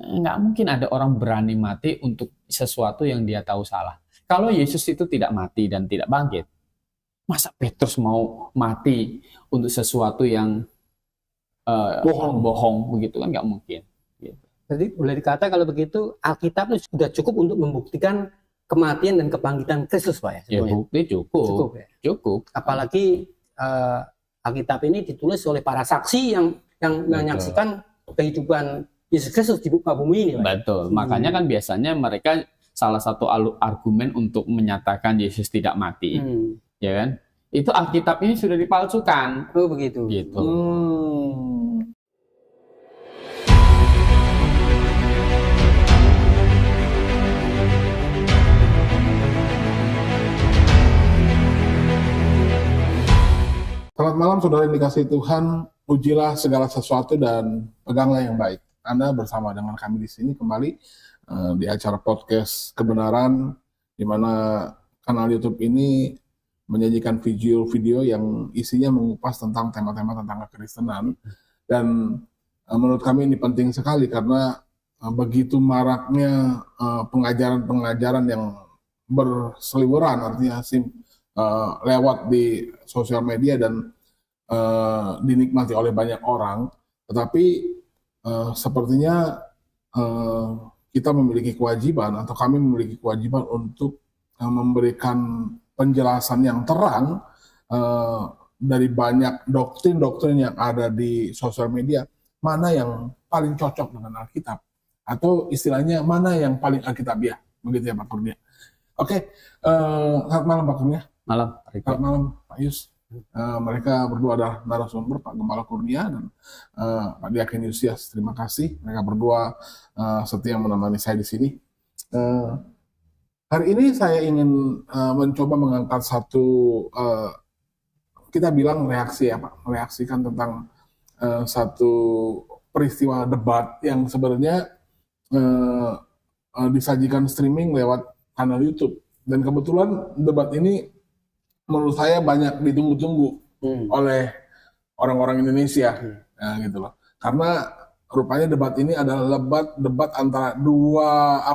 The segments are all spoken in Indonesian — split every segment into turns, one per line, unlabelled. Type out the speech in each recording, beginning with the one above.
Nggak mungkin ada orang berani mati untuk sesuatu yang dia tahu salah. Kalau Yesus itu tidak mati dan tidak bangkit, masa Petrus mau mati untuk sesuatu yang bohong begitu kan nggak mungkin. Gitu.
Jadi boleh dikata kalau begitu Alkitab itu sudah cukup untuk membuktikan kematian dan kebangkitan Kristus, Pak ya?
Ya bukti cukup.
Ya?
Cukup.
Apalagi Alkitab ini ditulis oleh para saksi yang menyaksikan kehidupan Yesus Kristus di muka bumi ini, Pak.
Betul. Makanya kan biasanya mereka salah satu argumen untuk menyatakan Yesus tidak mati, ya kan? Itu Alkitab ini sudah dipalsukan.
Oh begitu.
Gitu.
Selamat malam saudara yang dikasihi Tuhan, ujilah segala sesuatu dan peganglah yang baik. Anda bersama dengan kami di sini kembali di acara podcast kebenaran, di mana kanal YouTube ini menyajikan video-video yang isinya mengupas tentang tema-tema tentang kekristenan. Dan menurut kami ini penting sekali karena begitu maraknya pengajaran-pengajaran yang berseliweran, artinya lewat di sosial media dan dinikmati oleh banyak orang, tetapi sepertinya kita memiliki kewajiban atau kami memiliki kewajiban untuk memberikan penjelasan yang terang dari banyak doktrin-doktrin yang ada di sosial media, mana yang paling cocok dengan Alkitab atau istilahnya mana yang paling Alkitabiah, begitu ya Pak Kurnia. Oke, selamat malam Pak Kurnia.
Malam.
Selamat malam Pak Yus. Mereka berdua adalah narasumber, Pak Gembala Kurnia dan Pak Diaken Yusias. Terima kasih. Mereka berdua setia menemani saya di sini. Hari ini saya ingin mencoba mengangkat satu, kita bilang reaksi ya Pak, mereaksikan tentang satu peristiwa debat yang sebenarnya disajikan streaming lewat kanal YouTube. Dan kebetulan debat ini menurut saya banyak ditunggu-tunggu oleh orang-orang Indonesia, gitu loh. Karena rupanya debat ini adalah debat antara dua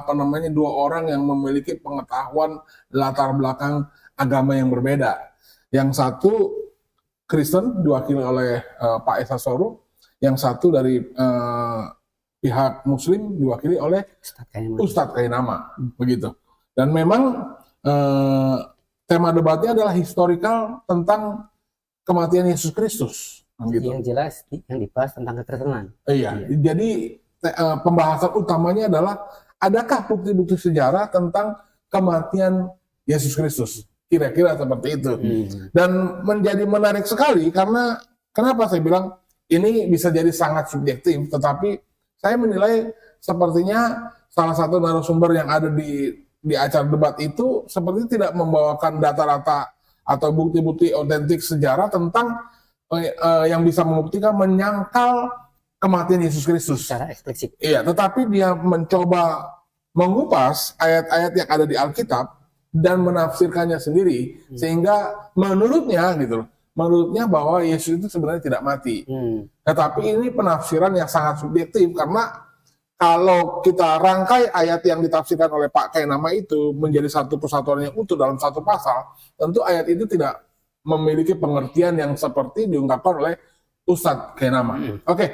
orang yang memiliki pengetahuan latar belakang agama yang berbeda. Yang satu Kristen diwakili oleh Pak Esa Soru, yang satu dari pihak Muslim diwakili oleh Ustadz Kainama, begitu. Dan memang tema debatnya adalah historical tentang kematian Yesus Kristus. Gitu.
Yang jelas yang dibahas tentang kekristenan.
Iya. Jadi pembahasan utamanya adalah adakah bukti-bukti sejarah tentang kematian Yesus Kristus? Kira-kira seperti itu. Dan menjadi menarik sekali karena kenapa saya bilang ini bisa jadi sangat subjektif, tetapi saya menilai sepertinya salah satu narasumber yang ada di acara debat itu seperti tidak membawakan data-data atau bukti-bukti otentik sejarah tentang yang bisa membuktikan menyangkal kematian Yesus Kristus
secara eksplisit.
Iya, tetapi dia mencoba mengupas ayat-ayat yang ada di Alkitab dan menafsirkannya sendiri sehingga menurutnya bahwa Yesus itu sebenarnya tidak mati. Tetapi ini penafsiran yang sangat subjektif karena kalau kita rangkai ayat yang ditafsirkan oleh Pak Kainama itu menjadi satu persatuan yang utuh dalam satu pasal, tentu ayat itu tidak memiliki pengertian yang seperti diungkapkan oleh Ustadz Kainama. Oke,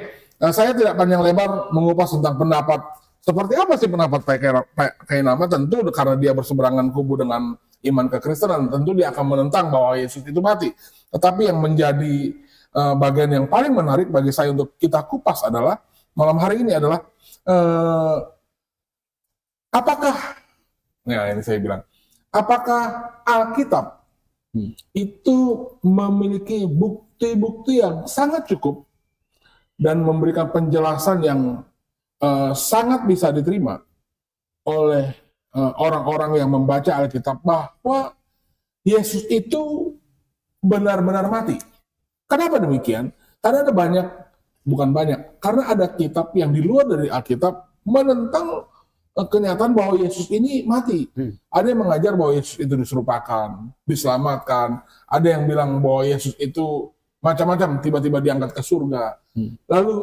saya tidak panjang lebar mengupas tentang pendapat seperti apa sih pendapat Pak Kainama. Tentu karena dia berseberangan kubu dengan iman kekristenan, tentu dia akan menentang bahwa Yesus itu mati. Tetapi yang menjadi bagian yang paling menarik bagi saya untuk kita kupas adalah malam hari ini adalah apakah Alkitab itu memiliki bukti-bukti yang sangat cukup dan memberikan penjelasan yang sangat bisa diterima oleh orang-orang yang membaca Alkitab bahwa Yesus itu benar-benar mati. Kenapa demikian? Karena karena ada kitab yang di luar dari Alkitab menentang kenyataan bahwa Yesus ini mati. Ada yang mengajar bahwa Yesus itu diserupakan, diselamatkan. Ada yang bilang bahwa Yesus itu macam-macam, tiba-tiba diangkat ke surga. Lalu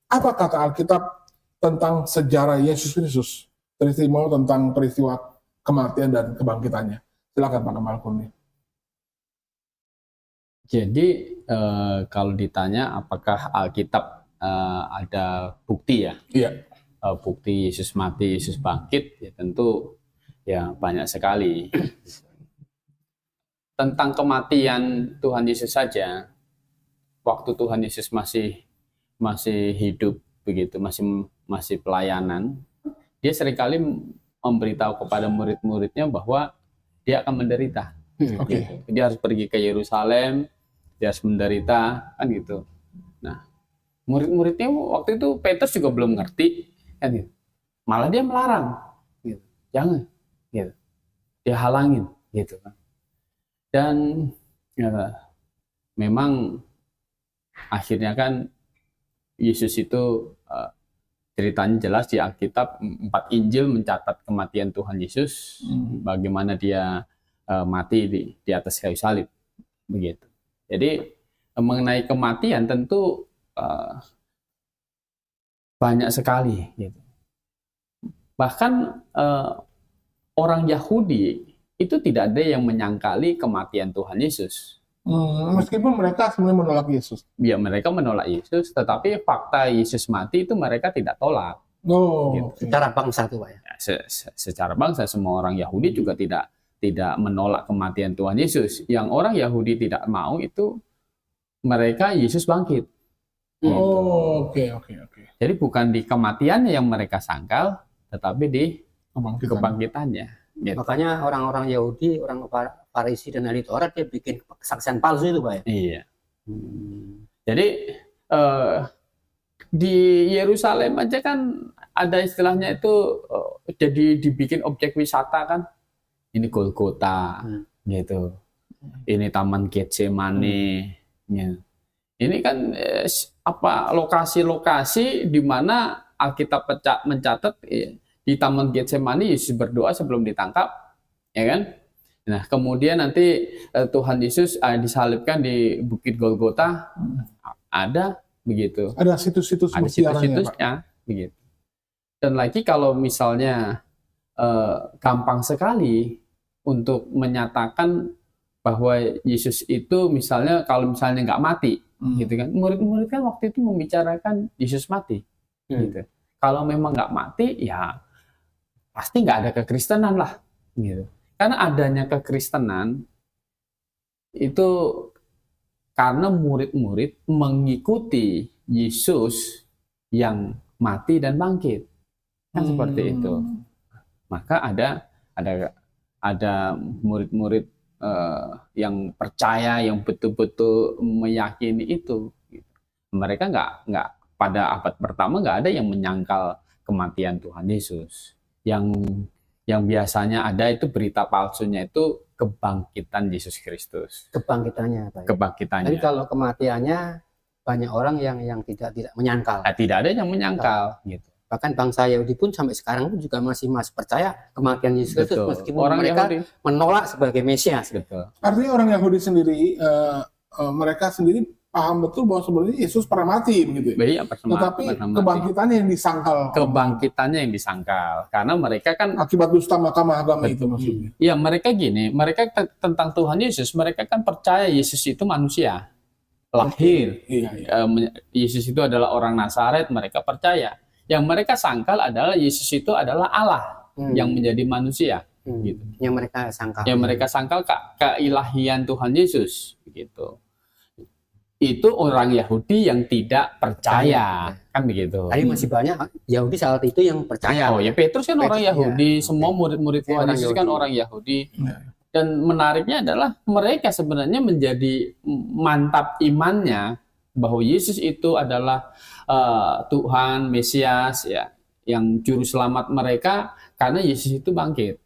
apa kata Alkitab tentang sejarah Yesus Kristus, testimoni tentang peristiwa kematian dan kebangkitannya. Silakan Pak Kamal Kurnia.
Jadi kalau ditanya apakah Alkitab ada bukti ya?
Iya.
Bukti Yesus mati, Yesus bangkit, ya tentu ya banyak sekali. Tentang kematian Tuhan Yesus saja, waktu Tuhan Yesus masih hidup begitu, masih pelayanan, dia seringkali memberitahu kepada murid-muridnya bahwa dia akan menderita.
Oke.
Dia harus pergi ke Yerusalem, dia harus menderita, kan gitu. Nah, murid-muridnya waktu itu Petrus juga belum ngerti, kan gitu. Malah dia melarang, gitu. Jangan, gitu. Dia halangin, gitu kan. Dan ya, memang akhirnya kan Yesus itu ceritanya jelas di Alkitab, 4 Injil mencatat kematian Tuhan Yesus, bagaimana dia mati di atas kayu salib, begitu. Jadi mengenai kematian tentu banyak sekali, gitu. Bahkan orang Yahudi itu tidak ada yang menyangkali kematian Tuhan Yesus.
Meskipun mereka sebenarnya menolak Yesus.
Ya, mereka menolak Yesus, tetapi fakta Yesus mati itu mereka tidak tolak.
Oh,
Gitu.
Secara bangsa tuh Pak ya.
Ya, secara bangsa semua orang Yahudi juga tidak menolak kematian Tuhan Yesus. Yang orang Yahudi tidak mau itu mereka Yesus bangkit.
Oh, oke.
Jadi bukan di kematiannya yang mereka sangkal, tetapi di kebangkitannya. Gitu.
Makanya orang-orang Yahudi, orang Farisi dan ahli Taurat dia bikin kesaksian palsu itu Pak ya.
Iya. Jadi di Yerusalem aja kan ada istilahnya itu jadi dibikin objek wisata kan. Ini Golgota, gitu. Ini Taman Getsemane. Ya. Ini kan lokasi-lokasi di mana Alkitab mencatat di Taman Getsemani Yesus berdoa sebelum ditangkap, ya kan? Nah, kemudian nanti Tuhan Yesus disalibkan di Bukit Golgota, ada begitu.
Ada situs-situs
situs-situsnya, begitu. Dan lagi kalau misalnya gampang sekali untuk menyatakan bahwa Yesus itu misalnya kalau misalnya nggak mati, gitu kan? Murid-murid kan waktu itu membicarakan Yesus mati, gitu. Kalau memang nggak mati, ya pasti nggak ada kekristenan lah, gitu. Karena adanya kekristenan itu karena murid-murid mengikuti Yesus yang mati dan bangkit, kan seperti itu. Maka ada murid-murid yang percaya, yang betul-betul meyakini itu. Mereka nggak pada abad pertama nggak ada yang menyangkal kematian Tuhan Yesus. Yang biasanya ada itu berita palsunya itu kebangkitan Yesus Kristus.
Kebangkitannya Pak.
Kebangkitannya.
Tapi kalau kematiannya banyak orang yang tidak menyangkal.
Tidak ada yang menyangkal, gitu.
Bahkan bangsa Yahudi pun sampai sekarang pun juga masih percaya kematian Yesus Kristus meskipun
orang
mereka
Yahudi
menolak sebagai Mesias.
Betul.
Artinya orang Yahudi sendiri, mereka sendiri paham betul bahwa sebenarnya Yesus pernah mati, begitu.
Ya,
tetapi kebangkitannya yang disangkal.
Kebangkitannya yang disangkal, karena mereka kan
akibat dusta Mahkamah Agama itu maksudnya.
Iya, mereka gini, mereka tentang Tuhan Yesus, mereka kan percaya Yesus itu manusia, lahir. Yesus itu adalah orang Nazaret, mereka percaya. Yang mereka sangkal adalah Yesus itu adalah Allah yang menjadi manusia. Gitu.
Yang mereka sangkal.
Yang mereka sangkal keilahian Tuhan Yesus, begitu. Itu orang Yahudi yang tidak percaya, kan begitu.
Tapi masih banyak Yahudi saat itu yang percaya.
Oh ya, Petrus kan orang Yahudi, semua murid-murid Tuhan Yesus kan orang Yahudi. Dan menariknya adalah mereka sebenarnya menjadi mantap imannya bahwa Yesus itu adalah Tuhan, Mesias, ya, yang juru selamat mereka karena Yesus itu bangkit.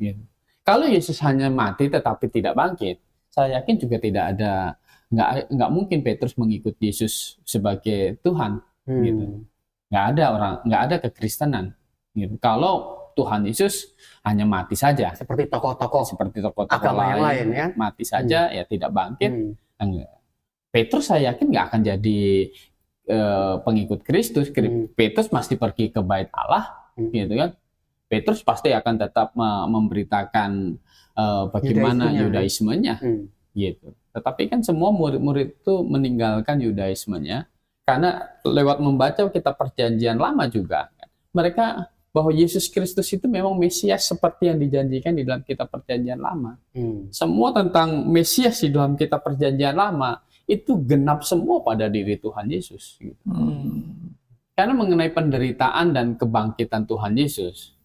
Gitu. Kalau Yesus hanya mati tetapi tidak bangkit, saya yakin juga tidak ada. Nggak mungkin Petrus mengikut Yesus sebagai Tuhan, gitu. Nggak ada kekristenan. Gitu. Kalau Tuhan Yesus hanya mati saja,
seperti tokoh-tokoh
agama yang lain, ya? Mati saja, ya tidak bangkit. Petrus saya yakin nggak akan jadi pengikut Kristus, Petrus masih pergi ke bait Allah, gitu kan? Petrus pasti akan tetap memberitakan bagaimana Yudaismenya, gitu. Tetapi kan semua murid-murid itu meninggalkan Yudaismenya karena lewat membaca kitab Perjanjian Lama juga, mereka bahwa Yesus Kristus itu memang Mesias seperti yang dijanjikan di dalam kitab Perjanjian Lama. Semua tentang Mesias di dalam kitab Perjanjian Lama itu genap semua pada diri Tuhan Yesus. Gitu. Karena mengenai penderitaan dan kebangkitan Tuhan Yesus,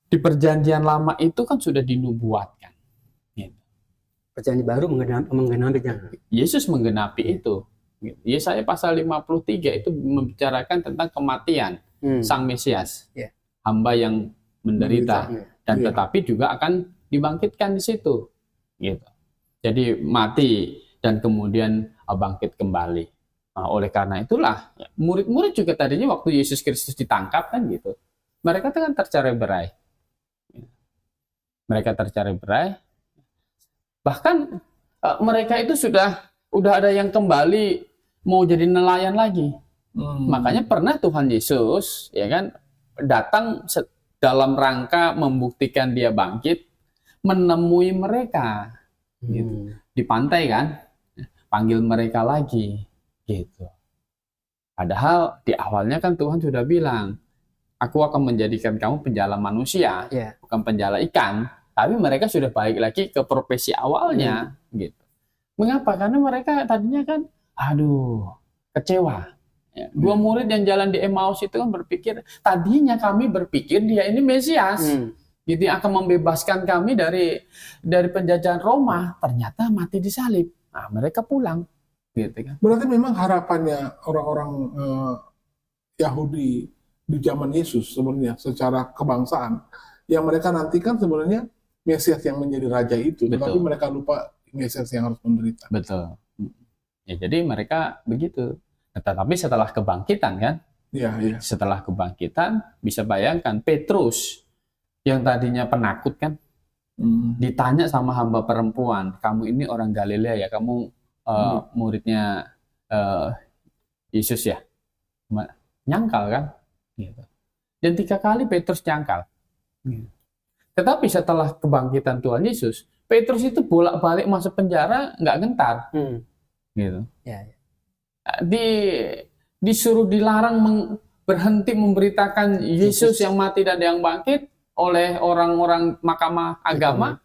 di Perjanjian Lama itu kan sudah dinubuatkan. Gitu.
Perjanjian baru menggenapinya.
Yesus menggenapi itu. Gitu. Yesaya pasal 53 itu membicarakan tentang kematian Sang Mesias, hamba yang menderita, dan tetapi juga akan dibangkitkan di situ. Gitu. Jadi mati dan kemudian bangkit kembali. Nah, oleh karena itulah murid-murid juga tadinya waktu Yesus Kristus ditangkap kan gitu, mereka kan tercerai-berai. Mereka tercerai-berai. Bahkan mereka itu udah ada yang kembali mau jadi nelayan lagi. Makanya pernah Tuhan Yesus ya kan datang dalam rangka membuktikan dia bangkit, menemui mereka gitu. Di pantai kan, panggil mereka lagi gitu. Padahal di awalnya kan Tuhan sudah bilang, aku akan menjadikan kamu penjala manusia, bukan penjala ikan. Tapi mereka sudah balik lagi ke profesi awalnya gitu. Mengapa? Karena mereka tadinya kan kecewa. Ya, dua murid yang jalan di Emmaus itu kan tadinya kami berpikir dia ini Mesias, gitu, akan membebaskan kami dari penjajahan Roma, ternyata mati disalib. Nah, mereka pulang, gitu kan.
Berarti memang harapannya orang-orang Yahudi di zaman Yesus sebenarnya secara kebangsaan, yang mereka nantikan sebenarnya Mesias yang menjadi raja itu, tetapi mereka lupa Mesias yang harus menderita.
Betul. Ya, jadi mereka begitu. Tetapi setelah kebangkitan kan, setelah kebangkitan bisa bayangkan Petrus yang tadinya penakut kan, ditanya sama hamba perempuan, kamu ini orang Galilea ya, kamu muridnya Yesus ya, nyangkal kan, gitu. Dan 3 kali Petrus nyangkal. Tetapi setelah kebangkitan Tuhan Yesus, Petrus itu bolak-balik masuk penjara nggak gentar, gitu. Disuruh dilarang berhenti memberitakan Yesus yang mati dan yang bangkit oleh orang-orang mahkamah agama,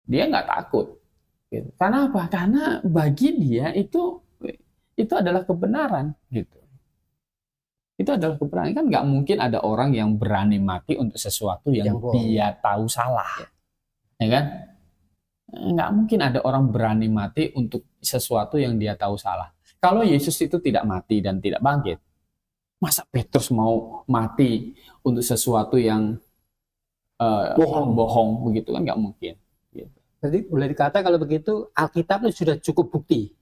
dia nggak takut. Gitu. Karena apa? Karena bagi dia itu adalah kebenaran, gitu. Itu adalah kebenaran. Kan nggak mungkin ada orang yang berani mati untuk sesuatu yang dia tahu salah, ya kan? Nggak mungkin ada orang berani mati untuk sesuatu yang dia tahu salah. Kalau Yesus itu tidak mati dan tidak bangkit, masa Petrus mau mati untuk sesuatu yang bohong begitu kan? Nggak mungkin. Gitu.
Jadi boleh dikata kalau begitu Alkitab itu sudah cukup bukti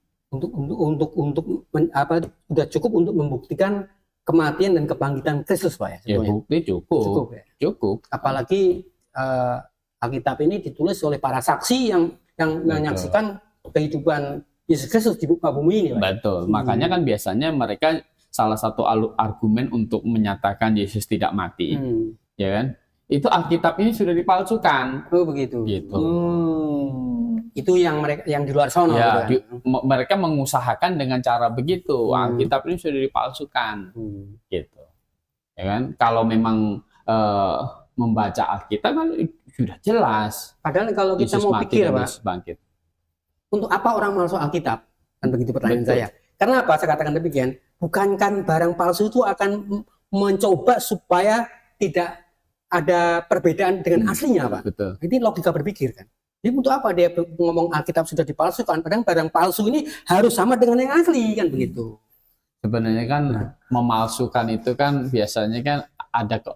sudah cukup untuk membuktikan kematian dan kebangkitan Kristus, Pak ya.
Ya, bukti cukup. Cukup.
Apalagi Alkitab ini ditulis oleh para saksi yang menyaksikan kehidupan Yesus Kristus di muka bumi ini, Pak.
Betul. Makanya kan biasanya mereka salah satu argumen untuk menyatakan Yesus tidak mati, ya kan? Itu Alkitab ini sudah dipalsukan.
Oh begitu.
Gitu.
Itu yang mereka yang di luar sana.
Ya, mereka mengusahakan dengan cara begitu. Alkitab ini sudah dipalsukan, gitu. Ya kan? Kalau memang membaca Alkitab kan sudah jelas.
Padahal kalau kita
Yesus
mau pikir, Pak,
bangkit.
Untuk apa orang palsu Alkitab? Kan begitu pertanyaan saya. Karena apa saya katakan demikian? Bukankan barang palsu itu akan mencoba supaya tidak ada perbedaan dengan aslinya, Pak?
Betul.
Ini logika berpikir kan. Jadi untuk apa dia ngomong Alkitab sudah dipalsukan? Padahal barang palsu ini harus sama dengan yang asli, kan begitu.
Sebenarnya kan memalsukan itu kan biasanya kan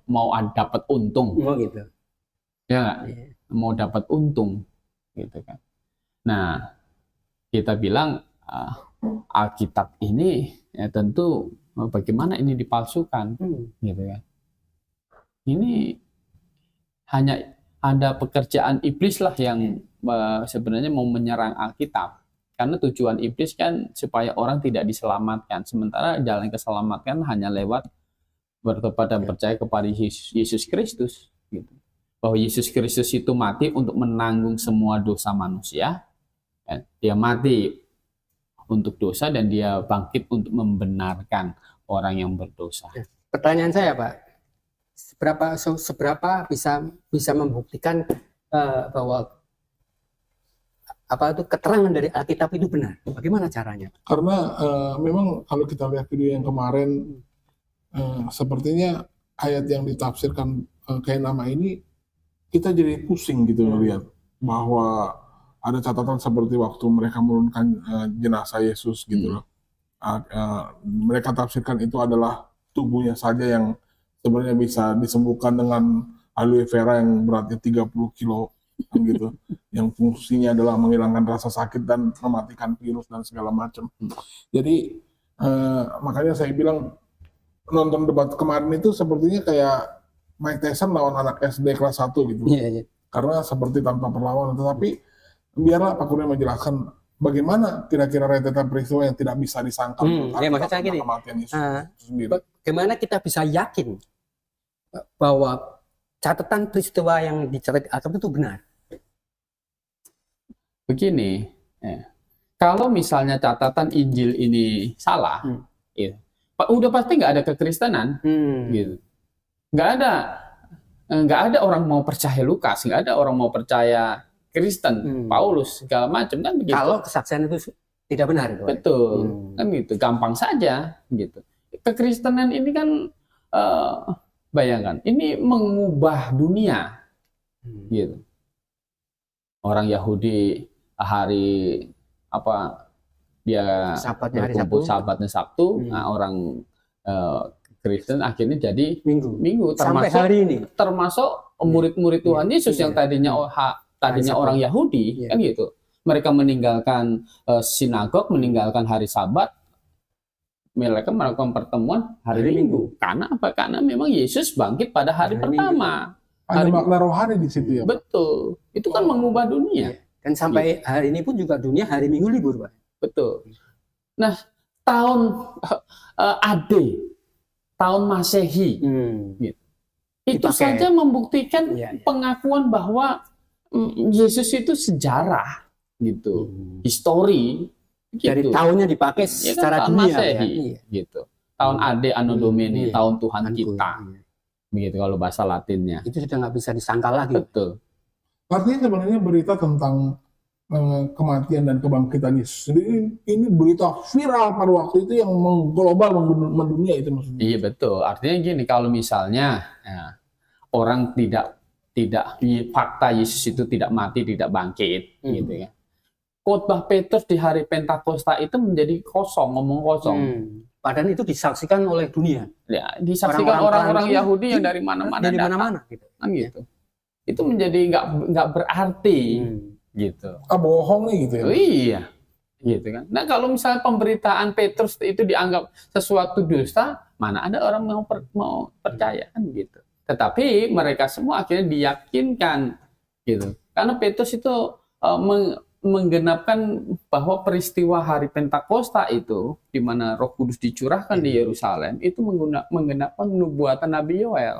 mau dapat untung.
Oh gitu.
Ya nggak? Mau dapat untung, gitu kan. Nah, kita bilang Alkitab ini ya tentu bagaimana ini dipalsukan, gitu kan. Ini hanya ada pekerjaan iblis lah yang sebenarnya mau menyerang Alkitab. Karena tujuan iblis kan supaya orang tidak diselamatkan. Sementara jalan keselamatan hanya lewat bertobat dan percaya kepada Yesus Kristus. Gitu. Bahwa Yesus Kristus itu mati untuk menanggung semua dosa manusia. Dia mati untuk dosa dan dia bangkit untuk membenarkan orang yang berdosa.
Pertanyaan saya, Pak, seberapa bisa membuktikan bahwa keterangan dari Alkitab itu benar? Bagaimana caranya?
Karena memang kalau kita lihat video yang kemarin, sepertinya ayat yang ditafsirkan kayak nama ini, kita jadi pusing gitu melihat bahwa ada catatan seperti waktu mereka menurunkan jenazah Yesus gitu loh. Mereka tafsirkan itu adalah tubuhnya saja yang sebenarnya bisa disembuhkan dengan aloe vera yang beratnya 30 kilo gitu, yang fungsinya adalah menghilangkan rasa sakit dan mematikan virus dan segala macam. Jadi makanya saya bilang nonton debat kemarin itu sepertinya kayak Mike Tyson lawan anak SD kelas 1 gitu.
Iya.
Karena seperti tanpa perlawanan, tetapi biarlah Pak Kurnia menjelaskan bagaimana kira-kira rentetan peristiwa yang tidak bisa disangkal
maksud saya gini,
kematian Yesus sendiri.
Bagaimana kita bisa yakin bahwa catatan peristiwa yang dicatat Alkitab itu benar?
Begini, kalau misalnya catatan Injil ini salah, ya, udah pasti nggak ada kekristenan, gitu. Nggak ada orang mau percaya Lukas, nggak ada orang mau percaya Kristen, Paulus segala macam kan begitu.
Kalau kesaksian itu tidak benar itu.
Betul, kan gitu, gampang saja, gitu. Kekristenan ini kan bayangkan, ini mengubah dunia, gitu. Orang Yahudi hari dia berkumpul Sabatnya Sabtu, orang Kristen akhirnya jadi Minggu
sampai hari ini,
termasuk murid-murid Tuhan Yesus yang tadinya orang Yahudi, kan gitu. Mereka meninggalkan sinagog, meninggalkan hari Sabat, mereka melakukan pertemuan hari Minggu. Karena apa? Karena memang Yesus bangkit pada hari pertama.
Ada makna rohani di situ ya, Pak?
Betul. Itu kan mengubah dunia.
Dan sampai hari ini pun juga dunia hari Minggu libur, Pak.
Betul. Nah, tahun AD, tahun Masehi, gitu. Itu saja membuktikan pengakuan bahwa Yesus itu sejarah, gitu, histori. Gitu.
Dari tahunnya dipakai secara
tahun
dunia,
Masehi, gitu. Tahun AD Anno Domini, tahun Tuhan kita. Begitu kalau bahasa Latinnya.
Itu sudah nggak bisa disangkal lagi.
Betul.
Artinya sebenarnya berita tentang kematian dan kebangkitan Yesus sendiri ini berita viral pada waktu itu yang mengglobal, mendunia itu maksudnya.
Iya betul. Artinya gini, kalau misalnya orang tidak fakta Yesus itu tidak mati, tidak bangkit, gitu ya. Khotbah Petrus di hari Pentakosta itu menjadi ngomong kosong.
Padahal itu disaksikan oleh dunia.
Ya, disaksikan orang-orang Yahudi yang dari mana-mana
gitu.
Kan gitu. Itu menjadi nggak berarti, gitu.
Bohong nih gitu ya.
Oh, iya, gitu kan. Nah kalau misalnya pemberitaan Petrus itu dianggap sesuatu dusta, mana ada orang mau percaya kan gitu. Tetapi mereka semua akhirnya diyakinkan, gitu. Karena Petrus itu menggenapkan bahwa peristiwa hari Pentakosta itu, di mana Roh Kudus dicurahkan di Yerusalem, itu menggenapkan nubuatan Nabi Yoel.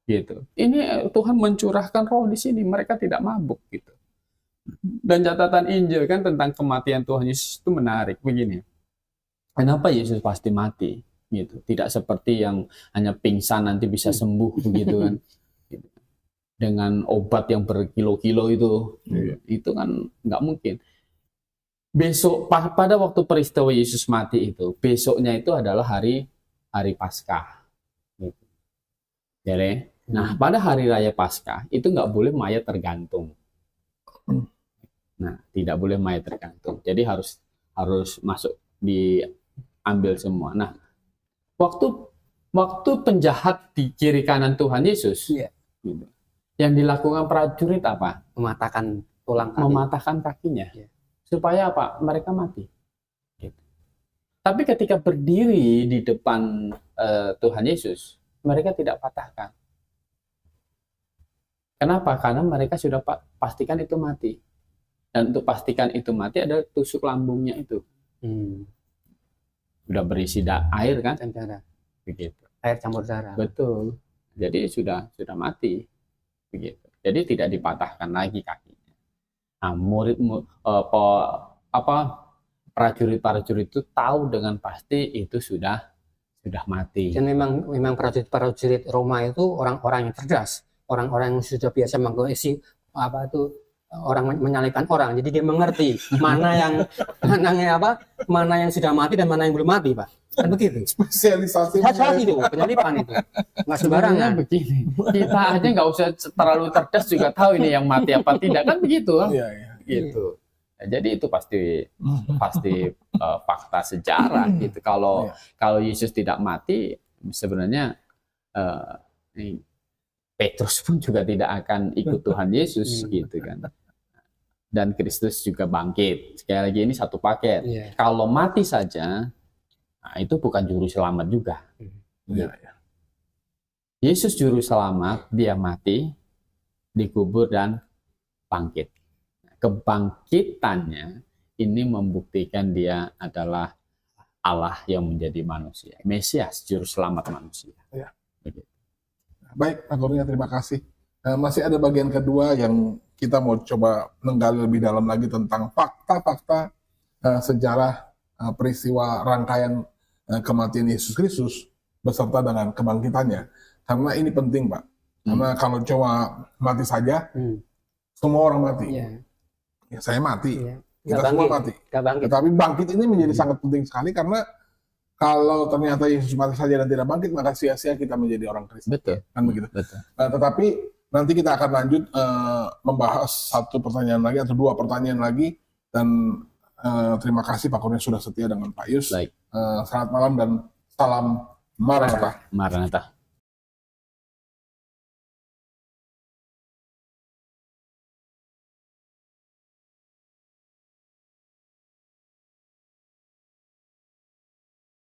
Gitu. Ini Tuhan mencurahkan roh di sini, mereka tidak mabuk gitu. Dan catatan Injil kan tentang kematian Tuhan Yesus itu menarik begini. Kenapa Yesus pasti mati gitu? Tidak seperti yang hanya pingsan nanti bisa sembuh begitu kan. Gitu. Dengan obat yang berkilo-kilo itu kan nggak mungkin. Besok pada waktu peristiwa Yesus mati itu, besoknya itu adalah hari Paskah. Gitu. Jadi nah, pada hari raya Paskah itu nggak boleh mayat tergantung. Nah, tidak boleh mayat tergantung. Jadi harus masuk diambil semua. Nah, waktu penjahat di kiri kanan Tuhan Yesus, gitu, yang dilakukan prajurit apa? Mematahkan kakinya. Supaya apa? Mereka mati. Gitu. Tapi ketika berdiri di depan Tuhan Yesus, mereka tidak patahkan. Kenapa? Karena mereka sudah pastikan itu mati. Dan untuk pastikan itu mati ada tusuk lambungnya itu. Sudah berisi air kan?
Dan darah.
Begitu.
Air campur darah.
Betul. Jadi sudah mati. Begitu. Jadi tidak dipatahkan lagi kakinya. Nah, prajurit-prajurit itu tahu dengan pasti itu sudah mati.
Dan memang prajurit Roma itu orang-orang yang cerdas, orang-orang yang sudah biasa mengisi orang menyalibkan orang. Jadi dia mengerti mana yang sudah mati dan mana yang belum mati, Pak. Kan begitu.
Spesialisasi
itu penyaliban itu. Nggak sembarangan.
Begini, kita aja nggak usah terlalu cerdas juga tahu ini yang mati apa tidak, kan begitu.
Iya.
Gitu. Nah, jadi itu pasti fakta sejarah gitu. Kalau Yesus tidak mati, sebenarnya Petrus pun juga tidak akan ikut Tuhan Yesus gitu kan. Dan Kristus juga bangkit. Sekali lagi ini satu paket. Kalau mati saja, nah itu bukan juru selamat juga. Yesus juru selamat, dia mati, dikubur dan bangkit. Kebangkitannya ini membuktikan dia adalah Allah yang menjadi manusia. Mesias, juru selamat manusia.
Baik, Pak Kurnia, terima kasih. Masih ada bagian kedua yang kita mau coba menggali lebih dalam lagi tentang fakta-fakta sejarah peristiwa rangkaian kematian Yesus Kristus beserta dengan kebangkitannya. Karena ini penting, Pak. Karena kalau cuma mati saja, semua orang mati. Ya, saya mati. Kita semua mati. Tetapi bangkit ini menjadi sangat penting sekali karena kalau ternyata Yesus mati saja dan tidak bangkit, maka sia-sia kita menjadi orang Kristen.
Betul.
Kan begitu.
Betul.
Tetapi nanti kita akan lanjut membahas satu pertanyaan lagi atau dua pertanyaan lagi. Dan terima kasih Pak Kurnia sudah setia dengan Pak Yus.
Baik.
Selamat malam dan salam Maranatha.
Maranatha.